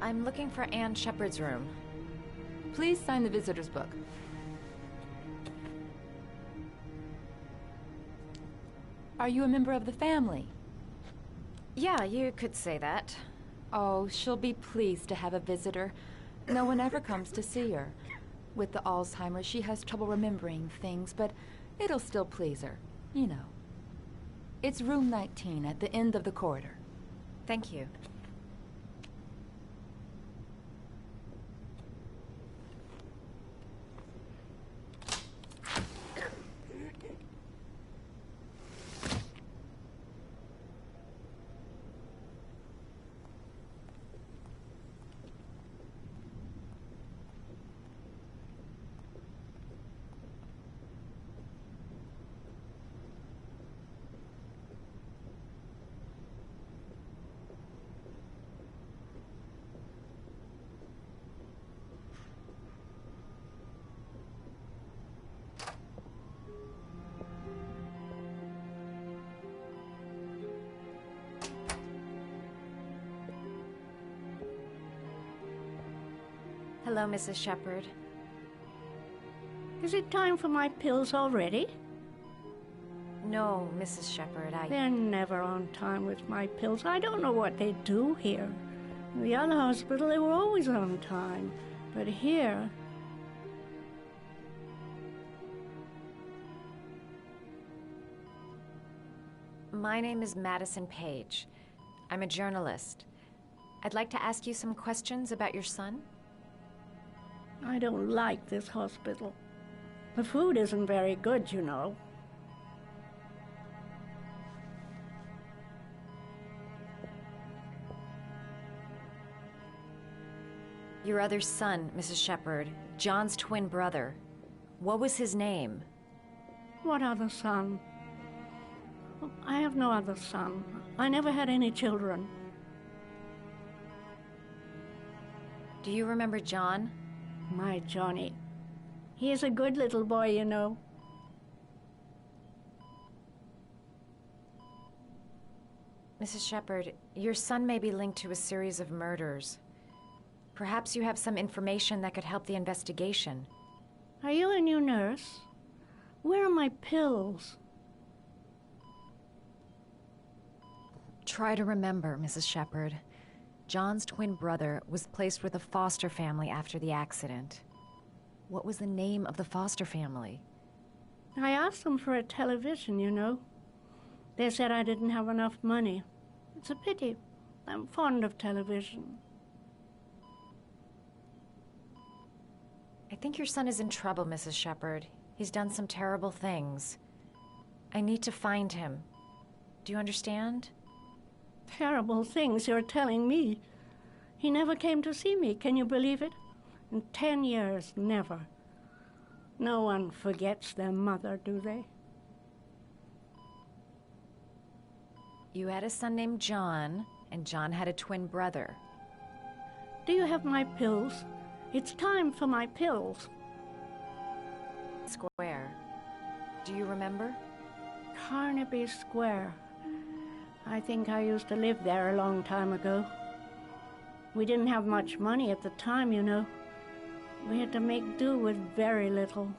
I'm looking for Anne Shepard's room. Please sign the visitor's book. Are you a member of the family? Yeah, you could say that. Oh, she'll be pleased to have a visitor. No one ever comes to see her. With the Alzheimer's, she has trouble remembering things, but it'll still please her, you know. It's room 19 at the end of the corridor. Thank you. Hello, Mrs. Shepard. Is it time for my pills already? No, Mrs. Shepard, They're never on time with my pills. I don't know what they do here. In the other hospital, they were always on time. But here... My name is Madison Page. I'm a journalist. I'd like to ask you some questions about your son. I don't like this hospital. The food isn't very good, you know. Your other son, Mrs. Shepard, John's twin brother. What was his name? What other son? I have no other son. I never had any children. Do you remember John? My Johnny. He is a good little boy, you know. Mrs. Shepard, your son may be linked to a series of murders. Perhaps you have some information that could help the investigation. Are you a new nurse? Where are my pills? Try to remember, Mrs. Shepard. John's twin brother was placed with a foster family after the accident. What was the name of the foster family? I asked them for a television, you know. They said I didn't have enough money. It's a pity. I'm fond of television. I think your son is in trouble, Mrs. Shepard. He's done some terrible things. I need to find him. Do you understand? Terrible things you're telling me. He never came to see me, can you believe it? In 10 years, never. No one forgets their mother, do they? You had a son named John, and John had a twin brother. Do you have my pills? It's time for my pills. Square. Do you remember? Carnaby Square. I think I used to live there a long time ago. We didn't have much money at the time, you know. We had to make do with very little.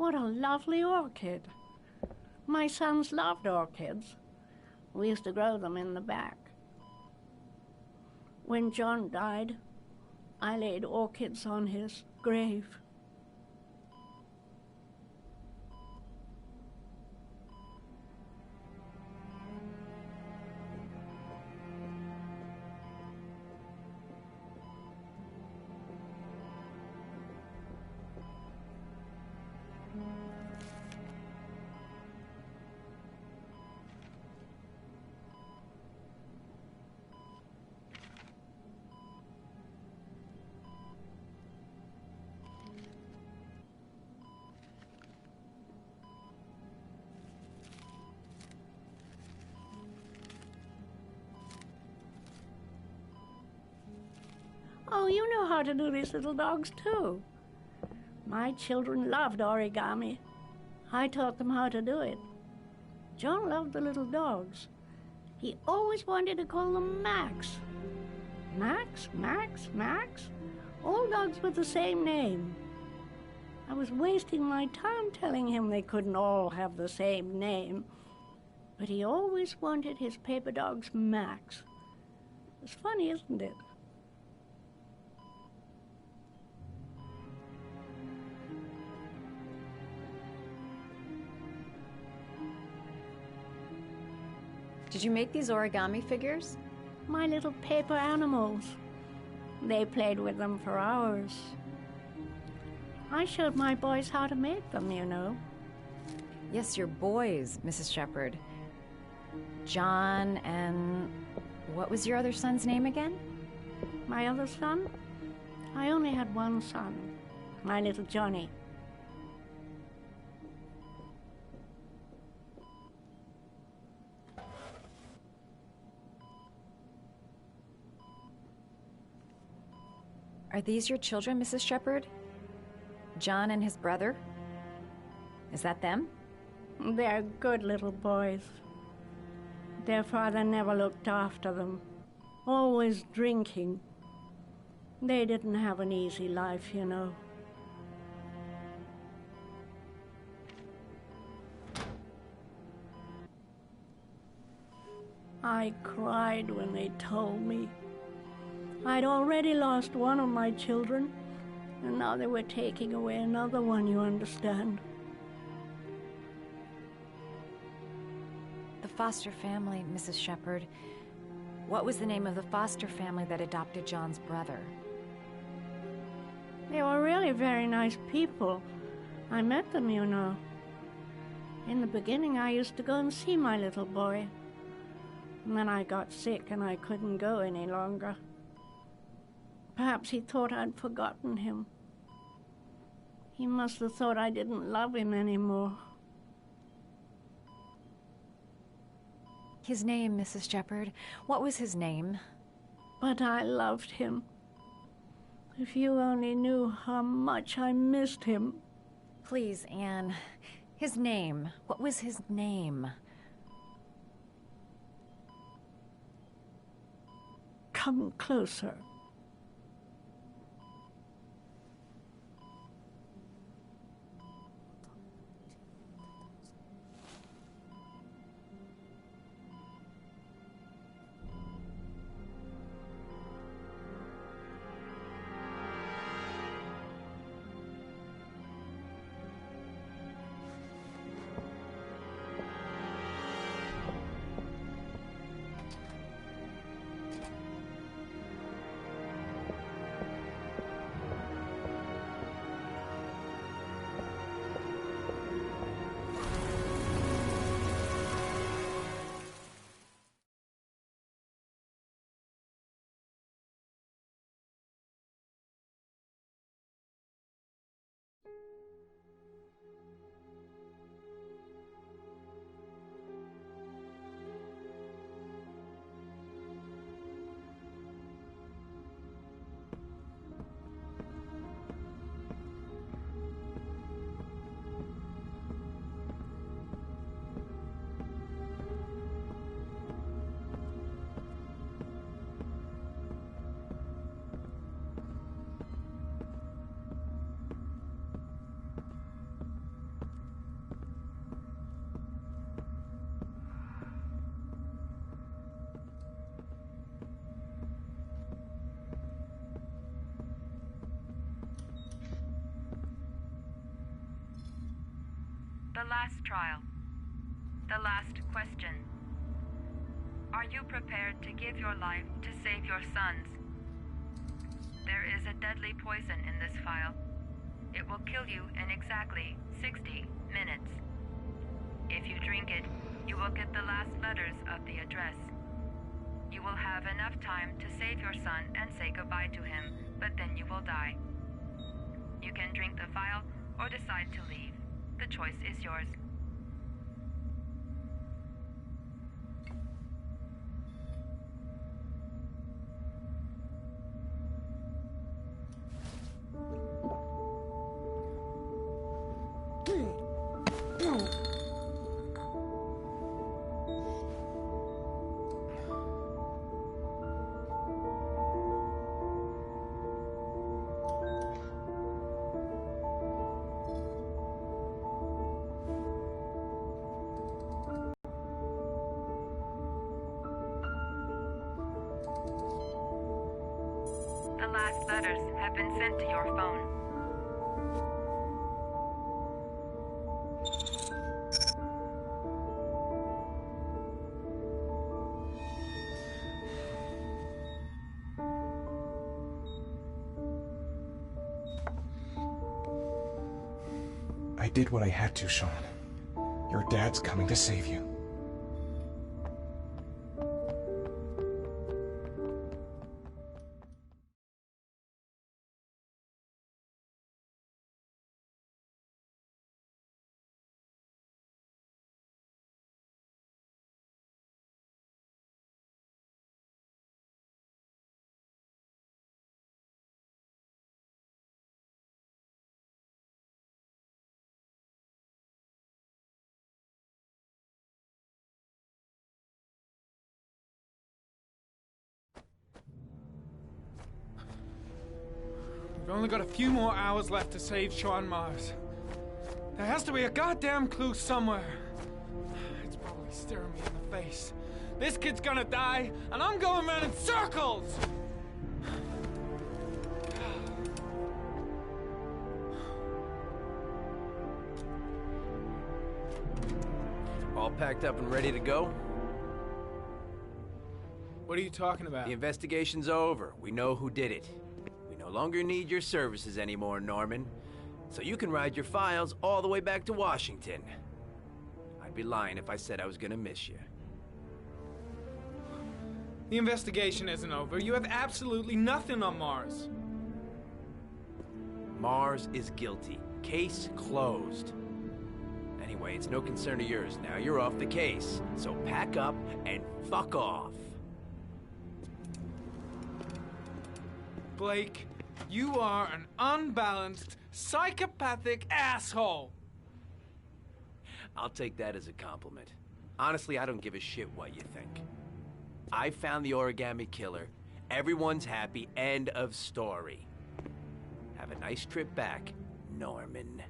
What a lovely orchid. My sons loved orchids. We used to grow them in the back. When John died, I laid orchids on his grave. Oh, you know how to do these little dogs, too. My children loved origami. I taught them how to do it. John loved the little dogs. He always wanted to call them Max. Max, Max, Max. All dogs with the same name. I was wasting my time telling him they couldn't all have the same name. But he always wanted his paper dogs Max. It's funny, isn't it? Did you make these origami figures? My little paper animals. They played with them for hours. I showed my boys how to make them, you know. Yes, your boys, Mrs. Shepherd. John and... what was your other son's name again? My other son? I only had one son, my little Johnny. Are these your children, Mrs. Shepherd? John and his brother? Is that them? They're good little boys. Their father never looked after them, always drinking. They didn't have an easy life, you know. I cried when they told me. I'd already lost one of my children, and now they were taking away another one, you understand. The foster family, Mrs. Shepherd. What was the name of the foster family that adopted John's brother? They were really very nice people. I met them, you know. In the beginning, I used to go and see my little boy. And then I got sick and I couldn't go any longer. Perhaps he thought I'd forgotten him. He must have thought I didn't love him anymore. His name, Mrs. Shepherd. What was his name? But I loved him. If you only knew how much I missed him. Please, Anne. His name. What was his name? Come closer. The last trial. The last question. Are you prepared to give your life to save your sons? There is a deadly poison in this vial. It will kill you in exactly 60 minutes. If you drink it, you will get the last letters of the address. You will have enough time to save your son and say goodbye to him, but then you will die. You can drink the vial or decide to leave. The choice is yours. The last letters have been sent to your phone. I did what I had to, Sean. Your dad's coming to save you. We've only got a few more hours left to save Sean Mars. There has to be a goddamn clue somewhere. It's probably staring me in the face. This kid's gonna die, and I'm going around in circles! All packed up and ready to go? What are you talking about? The investigation's over. We know who did it. We no longer need your services anymore, Norman. So you can ride your files all the way back to Washington. I'd be lying if I said I was gonna miss you. The investigation isn't over. You have absolutely nothing on Mars. Mars is guilty. Case closed. Anyway, it's no concern of yours. Now you're off the case. So pack up and fuck off. Blake, you are an unbalanced, psychopathic asshole! I'll take that as a compliment. Honestly, I don't give a shit what you think. I found the origami killer. Everyone's happy. End of story. Have a nice trip back, Norman.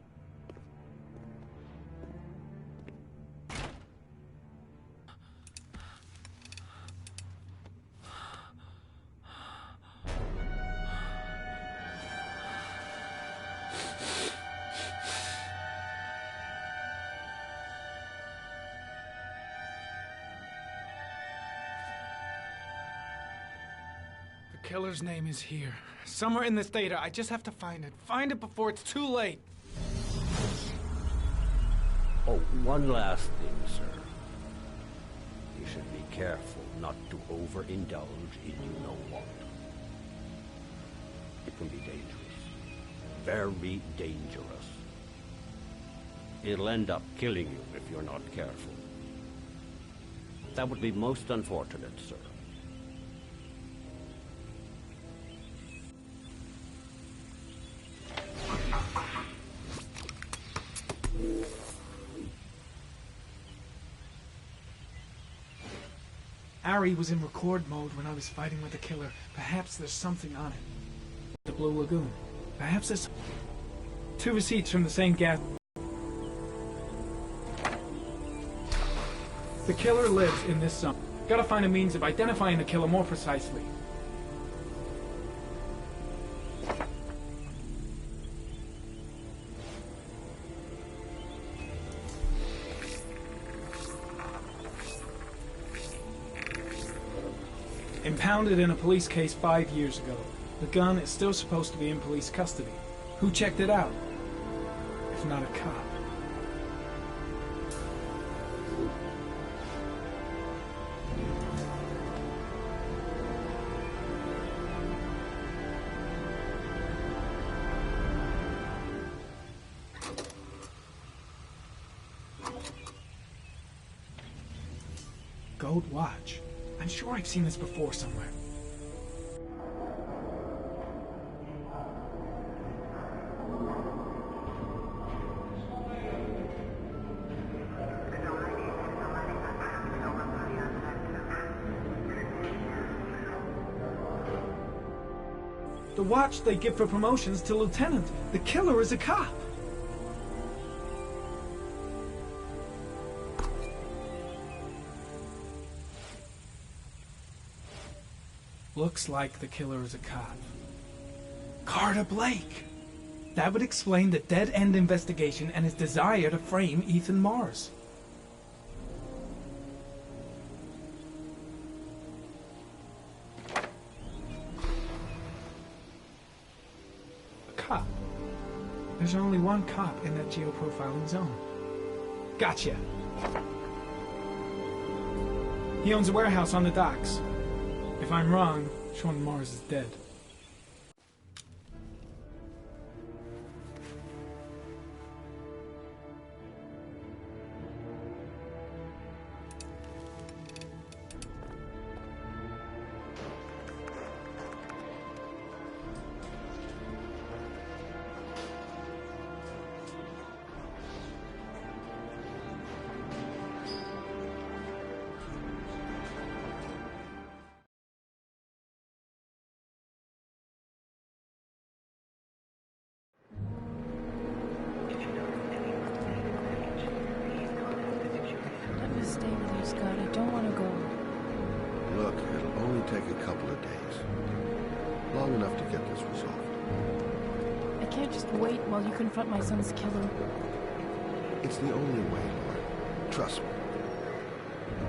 The killer's name is here. Somewhere in this data. I just have to find it. Find it before it's too late. Oh, one last thing, sir. You should be careful not to overindulge in you-know-what. It can be dangerous. Very dangerous. It'll end up killing you if you're not careful. That would be most unfortunate, sir. Ari was in record mode when I was fighting with the killer. Perhaps there's something on it. The Blue Lagoon. Perhaps there's 2 receipts from the same gas. The killer lives in this zone. Gotta find a means of identifying the killer more precisely. Impounded in a police case 5 years ago. The gun is still supposed to be in police custody. Who checked it out? If not a cop. Gold watch. I'm sure I've seen this before somewhere. The watch they give for promotions to lieutenant. The killer is a cop. Looks like the killer is a cop. Carter Blake! That would explain the dead-end investigation and his desire to frame Ethan Mars. A cop. There's only one cop in that geoprofiling zone. Gotcha! He owns a warehouse on the docks. If I'm wrong, Sean Mars is dead. Stay with you, Scott. I don't want to go. Look, it'll only take a couple of days. Long enough to get this resolved. I can't just wait while you confront my son's killer. It's the only way, Laura. Trust me.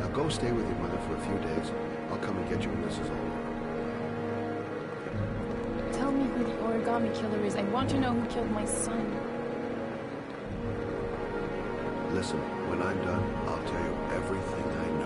Now go stay with your mother for a few days. I'll come and get you when this is all over. Tell me who the origami killer is. I want to know who killed my son. Listen, when I'm done, I'll tell you everything I know.